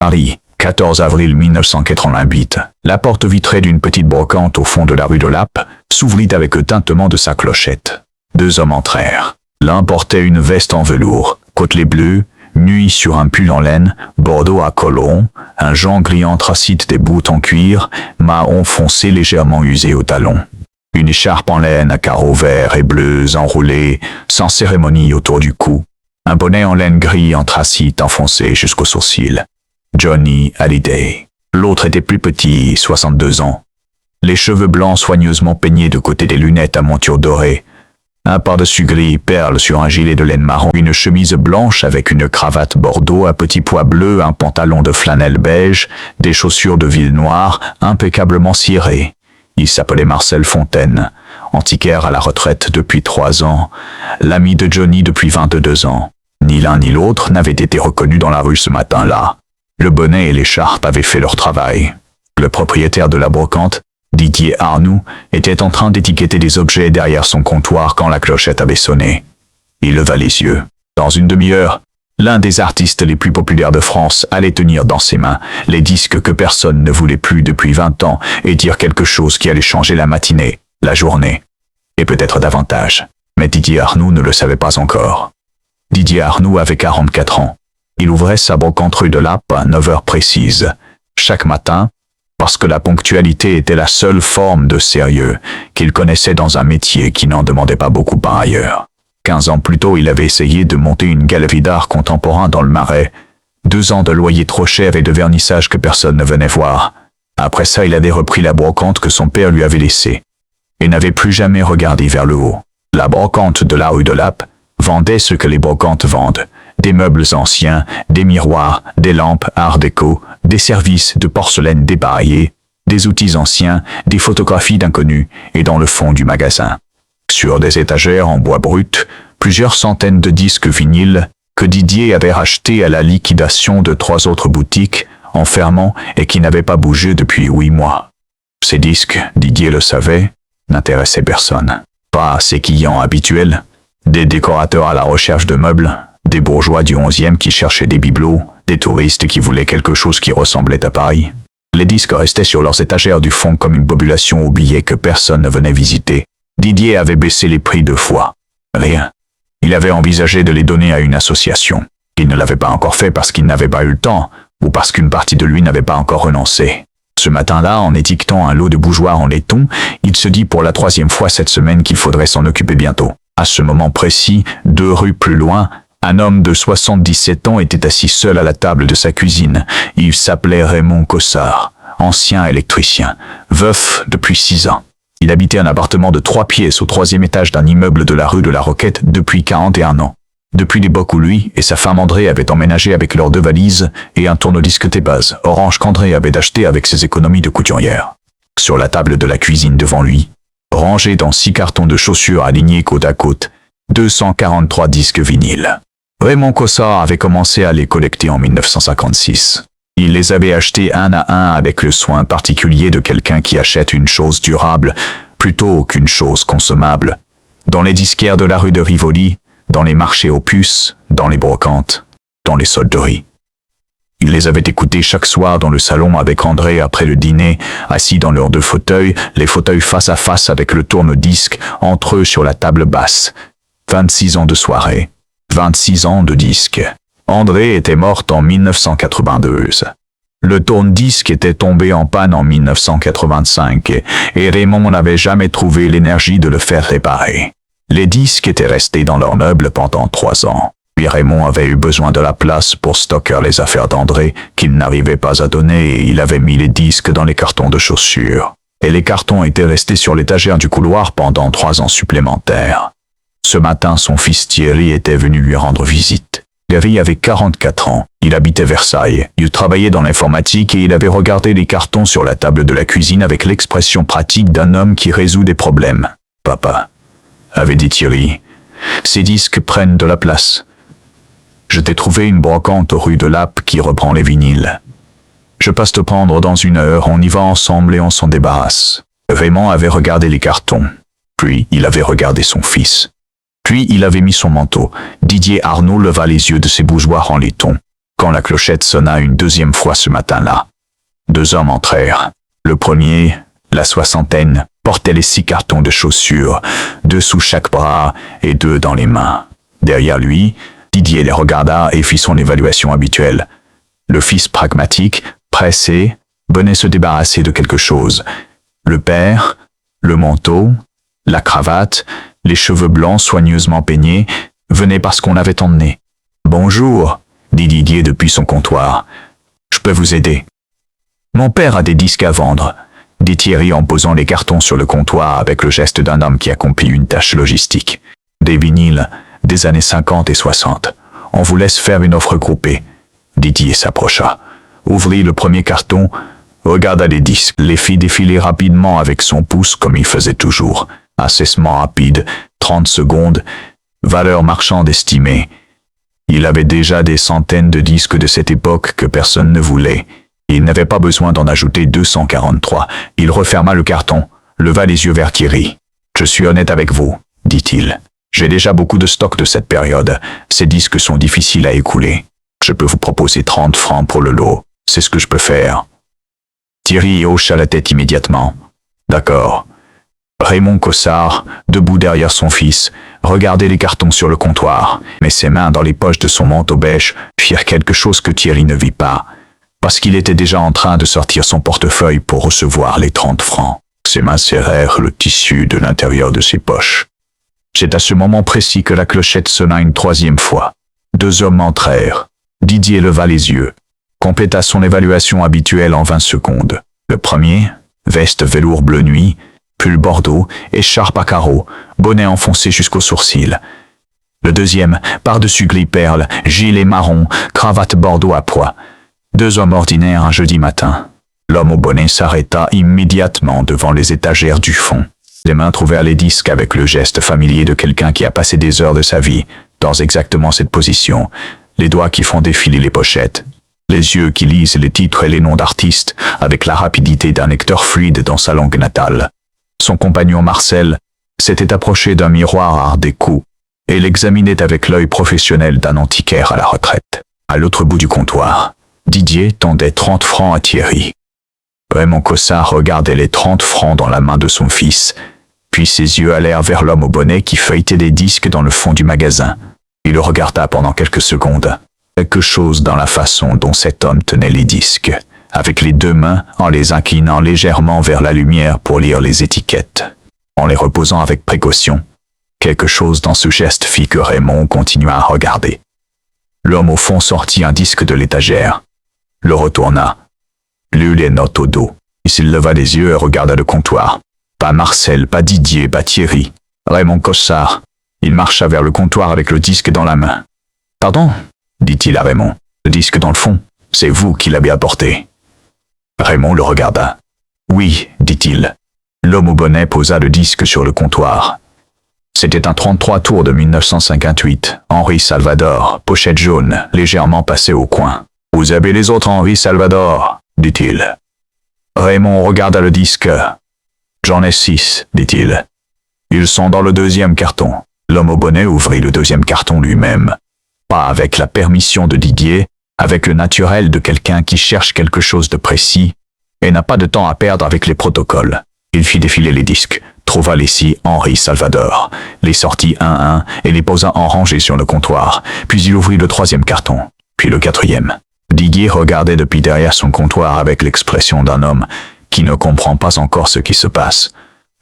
Paris, 14 avril 1988. La porte vitrée d'une petite brocante au fond de la rue de Lappe s'ouvrit avec le tintement de sa clochette. Deux hommes entrèrent. L'un portait une veste en velours, côtelets bleus, nuit sur un pull en laine, bordeaux à col rond, un jean gris anthracite des bottes en cuir, marron foncé légèrement usé au talon. Une écharpe en laine à carreaux verts et bleus enroulée, sans cérémonie autour du cou. Un bonnet en laine gris anthracite enfoncé jusqu'aux sourcils. Johnny Hallyday. L'autre était plus petit, 62 ans. Les cheveux blancs soigneusement peignés de côté des lunettes à monture dorée. Un par-dessus gris perle sur un gilet de laine marron, une chemise blanche avec une cravate bordeaux à petits pois bleus, un pantalon de flanelle beige, des chaussures de ville noire, impeccablement cirées. Il s'appelait Marcel Fontaine, antiquaire à la retraite depuis 3 ans, l'ami de Johnny depuis 22 ans. Ni l'un ni l'autre n'avaient été reconnus dans la rue ce matin-là. Le bonnet et l'écharpe avaient fait leur travail. Le propriétaire de la brocante, Didier Arnoux, était en train d'étiqueter des objets derrière son comptoir quand la clochette avait sonné. Il leva les yeux. Dans une demi-heure, l'un des artistes les plus populaires de France allait tenir dans ses mains les disques que personne ne voulait plus depuis 20 ans et dire quelque chose qui allait changer la matinée, la journée, et peut-être davantage. Mais Didier Arnoux ne le savait pas encore. Didier Arnoux avait 44 ans. Il ouvrait sa brocante rue de Lappe à 9 heures précises, chaque matin, parce que la ponctualité était la seule forme de sérieux qu'il connaissait dans un métier qui n'en demandait pas beaucoup par ailleurs. 15 ans plus tôt, il avait essayé de monter une galerie d'art contemporain dans le Marais. 2 ans de loyer trop cher et de vernissage que personne ne venait voir. Après ça, il avait repris la brocante que son père lui avait laissée et n'avait plus jamais regardé vers le haut. La brocante de la rue de Lappe vendait ce que les brocantes vendent. Des meubles anciens, des miroirs, des lampes art déco, des services de porcelaine dépareillée, des outils anciens, des photographies d'inconnus, et dans le fond du magasin, sur des étagères en bois brut, plusieurs centaines de disques vinyles que Didier avait rachetés à la liquidation de 3 autres boutiques, en fermant et qui n'avaient pas bougé depuis 8 mois. Ces disques, Didier le savait, n'intéressaient personne. Pas ses clients habituels, des décorateurs à la recherche de meubles, des bourgeois du 11e qui cherchaient des bibelots, des touristes qui voulaient quelque chose qui ressemblait à Paris. Les disques restaient sur leurs étagères du fond comme une population oubliée que personne ne venait visiter. Didier avait baissé les prix 2 fois. Rien. Il avait envisagé de les donner à une association. Il ne l'avait pas encore fait parce qu'il n'avait pas eu le temps, ou parce qu'une partie de lui n'avait pas encore renoncé. Ce matin-là, en étiquetant un lot de bougeoirs en laiton, il se dit pour la 3e fois cette semaine qu'il faudrait s'en occuper bientôt. À ce moment précis, 2 rues plus loin, un homme de 77 ans était assis seul à la table de sa cuisine. Il s'appelait Raymond Cossard, ancien électricien, veuf depuis 6 ans. Il habitait un appartement de 3 pièces au 3e étage d'un immeuble de la rue de la Roquette depuis 41 ans. Depuis l'époque où lui et sa femme André avaient emménagé avec leurs 2 valises et un tourne-disque Tébaz orange qu'André avait acheté avec ses économies de couturière. Sur la table de la cuisine devant lui, rangés dans 6 cartons de chaussures alignés côte à côte, 243 disques vinyles. Raymond Cossard avait commencé à les collecter en 1956. Il les avait achetés un à un avec le soin particulier de quelqu'un qui achète une chose durable plutôt qu'une chose consommable. Dans les disquaires de la rue de Rivoli, dans les marchés aux puces, dans les brocantes, dans les solderies. Il les avait écoutés chaque soir dans le salon avec André après le dîner, assis dans leurs 2 fauteuils, les fauteuils face à face avec le tourne-disque entre eux sur la table basse. 26 ans de soirée. 26 ans de disque. André était morte en 1992. Le tourne-disque était tombé en panne en 1985 et Raymond n'avait jamais trouvé l'énergie de le faire réparer. Les disques étaient restés dans leur meuble pendant 3 ans. Puis Raymond avait eu besoin de la place pour stocker les affaires d'André qu'il n'arrivait pas à donner et il avait mis les disques dans les cartons de chaussures. Et les cartons étaient restés sur l'étagère du couloir pendant 3 ans supplémentaires. Ce matin, son fils Thierry était venu lui rendre visite. Thierry avait 44 ans. Il habitait Versailles. Il travaillait dans l'informatique et il avait regardé les cartons sur la table de la cuisine avec l'expression pratique d'un homme qui résout des problèmes. « Papa », avait dit Thierry, « ces disques prennent de la place. Je t'ai trouvé une brocante rue de Lappe qui reprend les vinyles. Je passe te prendre dans 1 heure, on y va ensemble et on s'en débarrasse. » Raymond avait regardé les cartons. Puis il avait regardé son fils. Puis il avait mis son manteau. Didier Arnoux leva les yeux de ses bougeoirs en laiton. quand la clochette sonna une deuxième fois ce matin-là. 2 hommes entrèrent. Le premier, la soixantaine, portait les 6 cartons de chaussures, 2 sous chaque bras et 2 dans les mains. Derrière lui, Didier les regarda et fit son évaluation habituelle. Le fils pragmatique, pressé, venait se débarrasser de quelque chose. Le père, le manteau, la cravate, les cheveux blancs soigneusement peignés, venaient parce qu'on l'avait emmené. « Bonjour », dit Didier depuis son comptoir. « Je peux vous aider ?»« Mon père a des disques à vendre », dit Thierry en posant les cartons sur le comptoir avec le geste d'un homme qui accomplit une tâche logistique. « Des vinyles, des années 50 et 60. On vous laisse faire une offre groupée. » Didier s'approcha, ouvrit le premier carton, regarda les disques, les fit défiler rapidement avec son pouce comme il faisait toujours. Assessement rapide, 30 secondes, valeur marchande estimée. Il avait déjà des centaines de disques de cette époque que personne ne voulait. Il n'avait pas besoin d'en ajouter 243. Il referma le carton, leva les yeux vers Thierry. « Je suis honnête avec vous, » dit-il. « J'ai déjà beaucoup de stock de cette période. Ces disques sont difficiles à écouler. Je peux vous proposer 30 francs pour le lot. C'est ce que je peux faire. » Thierry hocha la tête immédiatement. « D'accord. » Raymond Cossard, debout derrière son fils, regardait les cartons sur le comptoir, mais ses mains dans les poches de son manteau beige firent quelque chose que Thierry ne vit pas, parce qu'il était déjà en train de sortir son portefeuille pour recevoir les 30 francs. Ses mains serrèrent le tissu de l'intérieur de ses poches. C'est à ce moment précis que la clochette sonna une 3e fois. 2 hommes entrèrent. Didier leva les yeux, compléta son évaluation habituelle en 20 secondes. Le premier, veste velours bleu nuit, pull bordeaux, écharpe à carreaux, bonnet enfoncé jusqu'aux sourcils. Le deuxième, par-dessus gris perle, gilet marron, cravate bordeaux à pois. 2 hommes ordinaires un jeudi matin. L'homme au bonnet s'arrêta immédiatement devant les étagères du fond. Les mains trouvèrent les disques avec le geste familier de quelqu'un qui a passé des heures de sa vie dans exactement cette position, les doigts qui font défiler les pochettes, les yeux qui lisent les titres et les noms d'artistes avec la rapidité d'un lecteur fluide dans sa langue natale. Son compagnon Marcel s'était approché d'un miroir art déco et l'examinait avec l'œil professionnel d'un antiquaire à la retraite. À l'autre bout du comptoir, Didier tendait 30 francs à Thierry. Raymond Cossard regardait les 30 francs dans la main de son fils, puis ses yeux allèrent vers l'homme au bonnet qui feuilletait des disques dans le fond du magasin. Il le regarda pendant quelques secondes. Quelque chose dans la façon dont cet homme tenait les disques, avec les 2 mains en les inclinant légèrement vers la lumière pour lire les étiquettes, en les reposant avec précaution. Quelque chose dans ce geste fit que Raymond continua à regarder. L'homme au fond sortit un disque de l'étagère, le retourna, lut les notes au dos. Il leva les yeux et regarda le comptoir. Pas Marcel, pas Didier, pas Thierry. Raymond Cossard. Il marcha vers le comptoir avec le disque dans la main. « Pardon ?» dit-il à Raymond. « Le disque dans le fond, c'est vous qui l'avez apporté. » Raymond le regarda. « Oui, dit-il. » L'homme au bonnet posa le disque sur le comptoir. C'était un 33 tours de 1958, Henri Salvador, pochette jaune, légèrement passée au coin. « Vous avez les autres Henri Salvador ?» dit-il. Raymond regarda le disque. « J'en ai 6, dit-il. Ils sont dans le 2e carton. » L'homme au bonnet ouvrit le 2e carton lui-même. Pas avec la permission de Didier, avec le naturel de quelqu'un qui cherche quelque chose de précis et n'a pas de temps à perdre avec les protocoles. Il fit défiler les disques, trouva les 6 Henri Salvador, les sortit un à un et les posa en rangée sur le comptoir, puis il ouvrit le 3e carton, puis le 4e. Didier regardait depuis derrière son comptoir avec l'expression d'un homme qui ne comprend pas encore ce qui se passe,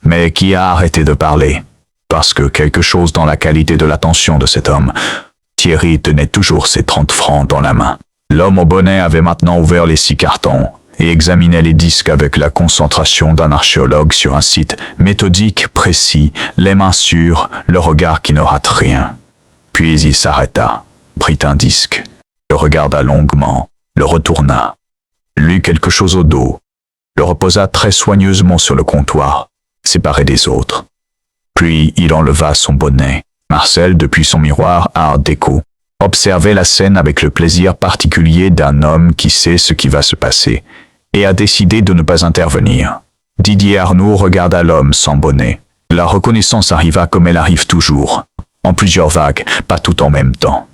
mais qui a arrêté de parler, parce que quelque chose dans la qualité de l'attention de cet homme. Thierry tenait toujours ses 30 francs dans la main. L'homme au bonnet avait maintenant ouvert les 6 cartons et examinait les disques avec la concentration d'un archéologue sur un site méthodique, précis, les mains sûres, le regard qui ne rate rien. Puis il s'arrêta, prit un disque, le regarda longuement, le retourna, lut quelque chose au dos, le reposa très soigneusement sur le comptoir, séparé des autres. Puis il enleva son bonnet. Marcel, depuis son miroir art déco, observait la scène avec le plaisir particulier d'un homme qui sait ce qui va se passer et a décidé de ne pas intervenir. Didier Arnaud regarda l'homme sans bonnet. La reconnaissance arriva comme elle arrive toujours, en plusieurs vagues, pas tout en même temps.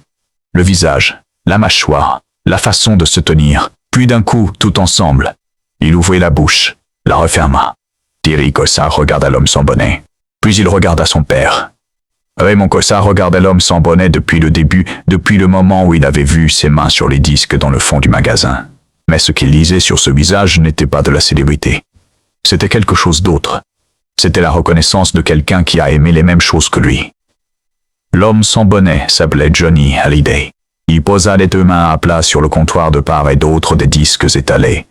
Le visage, la mâchoire, la façon de se tenir. Puis d'un coup, tout ensemble, il ouvrit la bouche, la referma. Thierry Cossard regarda l'homme sans bonnet. Puis il regarda son père. Raymond Cossard regardait l'homme sans bonnet depuis le début, depuis le moment où il avait vu ses mains sur les disques dans le fond du magasin. Mais ce qu'il lisait sur ce visage n'était pas de la célébrité. C'était quelque chose d'autre. C'était la reconnaissance de quelqu'un qui a aimé les mêmes choses que lui. L'homme sans bonnet s'appelait Johnny Hallyday. Il posa les deux mains à plat sur le comptoir de part et d'autre des disques étalés.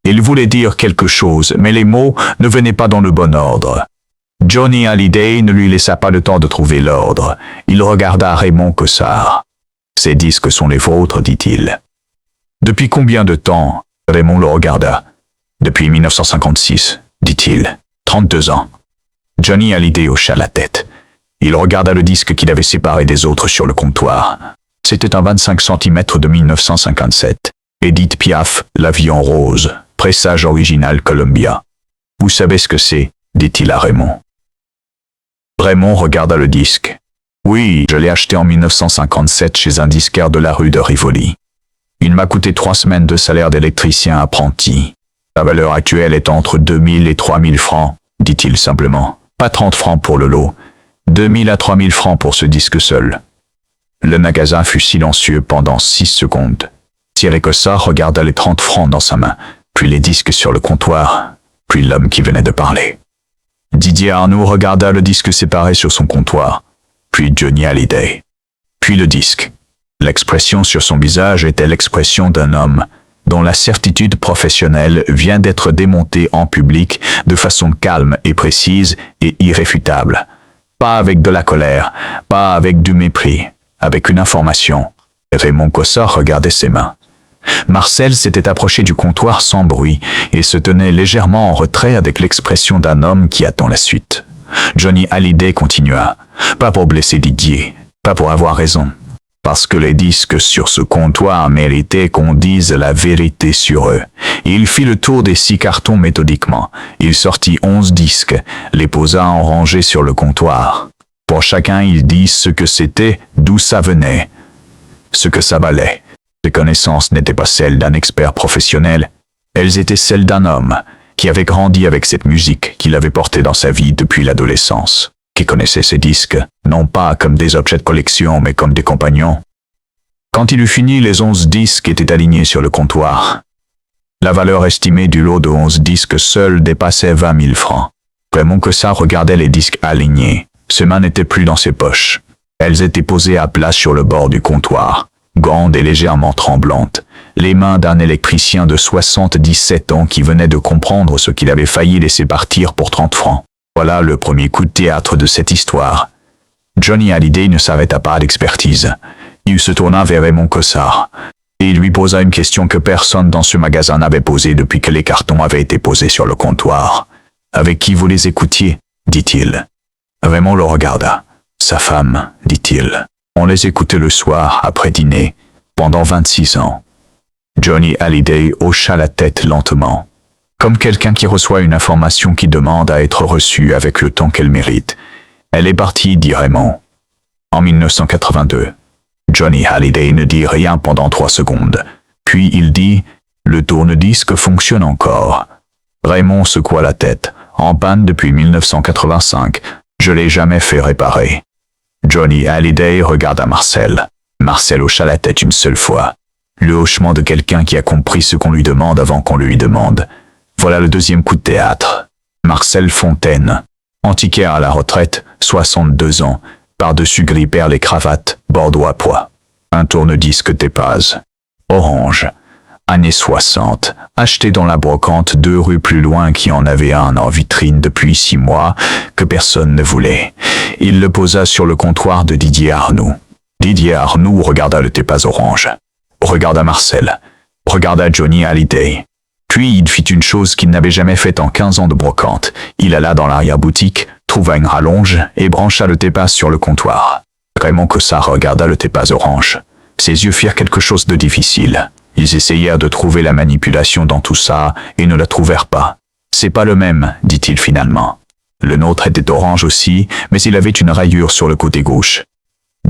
Il voulait dire quelque chose, mais les mots ne venaient pas dans le bon ordre. Johnny Hallyday ne lui laissa pas le temps de trouver l'ordre. Il regarda Raymond Cossard. « Ces disques sont les vôtres, dit-il. »« Depuis combien de temps ?» Raymond le regarda. « Depuis 1956, dit-il. 32 ans. » Johnny Hallyday hocha la tête. Il regarda le disque qu'il avait séparé des autres sur le comptoir. C'était un 25 cm de 1957. Edith Piaf, La vie en rose, pressage original Columbia. « Vous savez ce que c'est ?» dit-il à Raymond. Raymond regarda le disque. « Oui, je l'ai acheté en 1957 chez un disquaire de la rue de Rivoli. Il m'a coûté 3 semaines de salaire d'électricien apprenti. La valeur actuelle est entre 2000 et 3000 francs, dit-il simplement. Pas 30 francs pour le lot. 2000 à 3000 francs pour ce disque seul. » Le magasin fut silencieux pendant 6 secondes. Thierry Cossard regarda les 30 francs dans sa main, puis les disques sur le comptoir, puis l'homme qui venait de parler. Didier Arnoux regarda le disque séparé sur son comptoir, puis Johnny Hallyday, puis le disque. L'expression sur son visage était l'expression d'un homme dont la certitude professionnelle vient d'être démontée en public de façon calme et précise et irréfutable. Pas avec de la colère, pas avec du mépris, avec une information. Raymond Cossard regardait ses mains. Marcel s'était approché du comptoir sans bruit et se tenait légèrement en retrait avec l'expression d'un homme qui attend la suite. Johnny Hallyday continua. Pas pour blesser Didier, pas pour avoir raison. Parce que les disques sur ce comptoir méritaient qu'on dise la vérité sur eux. Il fit le tour des 6 cartons méthodiquement. Il sortit 11 disques, les posa en rangée sur le comptoir. Pour chacun, il dit ce que c'était, d'où ça venait, ce que ça valait. Ses connaissances n'étaient pas celles d'un expert professionnel, elles étaient celles d'un homme qui avait grandi avec cette musique qu'il avait portée dans sa vie depuis l'adolescence, qui connaissait ses disques, non pas comme des objets de collection, mais comme des compagnons. Quand il eut fini, les 11 disques étaient alignés sur le comptoir. La valeur estimée du lot de 11 disques seuls dépassait 20 000 francs. Raymond Cossard regardait les disques alignés. Ses mains n'étaient plus dans ses poches. Elles étaient posées à plat sur le bord du comptoir, grandes et légèrement tremblantes, les mains d'un électricien de 77 ans qui venait de comprendre ce qu'il avait failli laisser partir pour 30 francs. Voilà le premier coup de théâtre de cette histoire. Johnny Hallyday ne s'arrêta pas à l'expertise. Il se tourna vers Raymond Cossard et il lui posa une question que personne dans ce magasin n'avait posée depuis que les cartons avaient été posés sur le comptoir. « Avec qui vous les écoutiez ?» dit-il. Raymond le regarda. « Sa femme, dit-il. On les écoutait le soir, après dîner, pendant 26 ans. » Johnny Hallyday hocha la tête lentement, comme quelqu'un qui reçoit une information qui demande à être reçue avec le temps qu'elle mérite. « Elle est partie, dit Raymond. » En 1982. Johnny Hallyday ne dit rien pendant 3 secondes. Puis il dit « Le tourne-disque fonctionne encore. » Raymond secoua la tête. « En panne depuis 1985. Je l'ai jamais fait réparer. » Johnny Hallyday regarda Marcel. Marcel hocha la tête une seule fois. Le hochement de quelqu'un qui a compris ce qu'on lui demande avant qu'on le lui demande. Voilà le deuxième coup de théâtre. Marcel Fontaine, antiquaire à la retraite, 62 ans, par-dessus gris perle et cravate, bordeaux à pois. Un tourne-disque Tépaz. Orange. Années 60, acheté dans la brocante 2 rues plus loin qui en avait un en vitrine depuis 6 mois, que personne ne voulait. Il le posa sur le comptoir de Didier Arnoux. Didier Arnoux regarda le Tépaz orange. Regarda Marcel. Regarda Johnny Hallyday. Puis il fit une chose qu'il n'avait jamais faite en 15 ans de brocante. Il alla dans l'arrière-boutique, trouva une rallonge et brancha le Tépaz sur le comptoir. Raymond Cossard regarda le Tépaz orange. Ses yeux firent quelque chose de difficile. Ils essayèrent de trouver la manipulation dans tout ça et ne la trouvèrent pas. « C'est pas le même, dit-il finalement. Le nôtre était orange aussi, mais il avait une rayure sur le côté gauche. »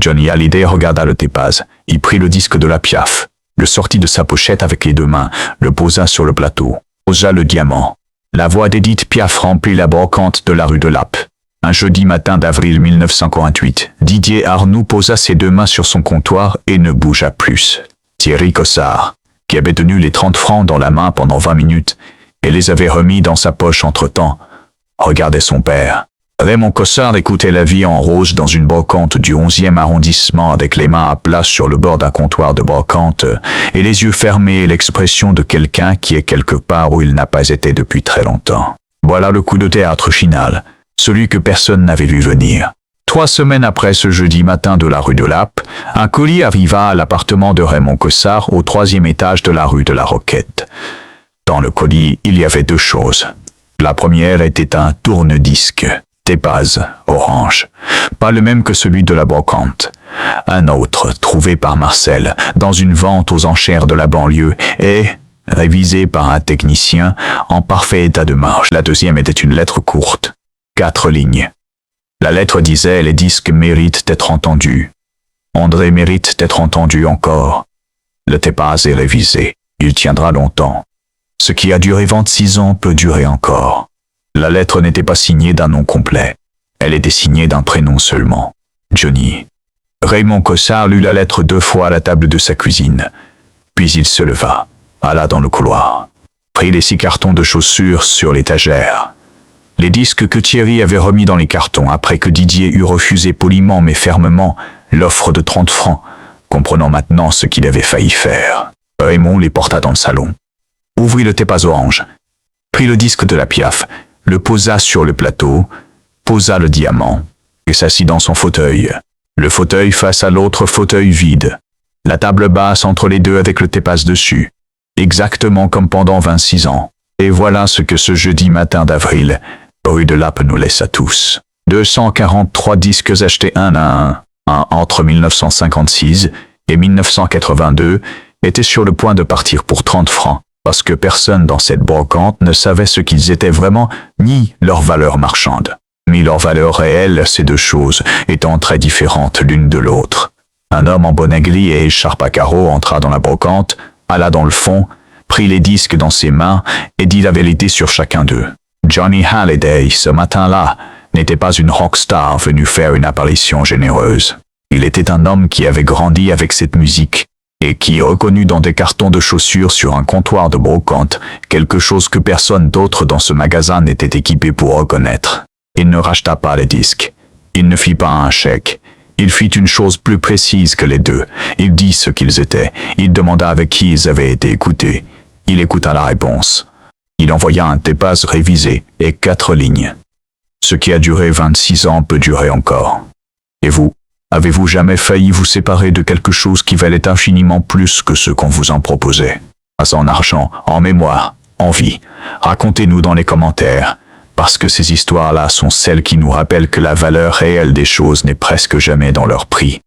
Johnny Hallyday regarda le Tépaz. Il prit le disque de la Piaf. le sortit de sa pochette avec les deux mains, le posa sur le plateau, posa le diamant. La voix d'Edith Piaf remplit la brocante de la rue de Lappe. Un jeudi matin d'avril 1948, Didier Arnoux posa ses deux mains sur son comptoir et ne bougea plus. Thierry Cossard, qui avait tenu les 30 francs dans la main pendant 20 minutes et les avait remis dans sa poche entre-temps, regardait son père. Raymond Cossard écoutait La Vie en rose dans une brocante du 11e arrondissement avec les mains à plat sur le bord d'un comptoir de brocante et les yeux fermés et l'expression de quelqu'un qui est quelque part où il n'a pas été depuis très longtemps. Voilà le coup de théâtre final, celui que personne n'avait vu venir. 3 semaines après ce jeudi matin de la rue de Lappe, un colis arriva à l'appartement de Raymond Cossard au 3e étage de la rue de la Roquette. Dans le colis, il y avait 2 choses. La première était un tourne-disque. Tépaz, orange, pas le même que celui de la brocante. Un autre, trouvé par Marcel, dans une vente aux enchères de la banlieue, et révisé par un technicien en parfait état de marche. La deuxième était une lettre courte, 4 lignes. La lettre disait « Les disques méritent d'être entendus. André mérite d'être entendu encore. Le Tépaz est révisé. Il tiendra longtemps. Ce qui a duré 26 ans peut durer encore. » La lettre n'était pas signée d'un nom complet. Elle était signée d'un prénom seulement. Johnny. Raymond Cossard lut la lettre 2 fois à la table de sa cuisine. Puis il se leva, alla dans le couloir, prit les 6 cartons de chaussures sur l'étagère. Les disques que Thierry avait remis dans les cartons après que Didier eut refusé poliment mais fermement l'offre de 30 francs, comprenant maintenant ce qu'il avait failli faire. Raymond les porta dans le salon, ouvrit le Tépaz orange, prit le disque de la Piaf, le posa sur le plateau, posa le diamant, et s'assit dans son fauteuil. Le fauteuil face à l'autre fauteuil vide. La table basse entre les deux avec le Tépaz dessus. Exactement comme pendant 26 ans. Et voilà ce que ce jeudi matin d'avril, rue de Lappe nous laisse à tous. 243 disques achetés un à un entre 1956 et 1982, étaient sur le point de partir pour 30 francs. Parce que personne dans cette brocante ne savait ce qu'ils étaient vraiment, ni leur valeur marchande. Mais leur valeur réelle, ces 2 choses, étant très différentes l'une de l'autre. Un homme en bonnet gris et écharpe à carreaux entra dans la brocante, alla dans le fond, prit les disques dans ses mains et dit la vérité sur chacun d'eux. Johnny Hallyday, ce matin-là, n'était pas une rockstar venue faire une apparition généreuse. Il était un homme qui avait grandi avec cette musique, et qui reconnut dans des cartons de chaussures sur un comptoir de brocante quelque chose que personne d'autre dans ce magasin n'était équipé pour reconnaître. Il ne racheta pas les disques. Il ne fit pas un chèque. Il fit une chose plus précise que les 2. Il dit ce qu'ils étaient. Il demanda avec qui ils avaient été écoutés. Il écouta la réponse. Il envoya un Tépaz révisé et 4 lignes. Ce qui a duré 26 ans peut durer encore. Et vous? Avez-vous jamais failli vous séparer de quelque chose qui valait infiniment plus que ce qu'on vous en proposait? Pas en argent, en mémoire, en vie. Racontez-nous dans les commentaires, parce que ces histoires-là sont celles qui nous rappellent que la valeur réelle des choses n'est presque jamais dans leur prix.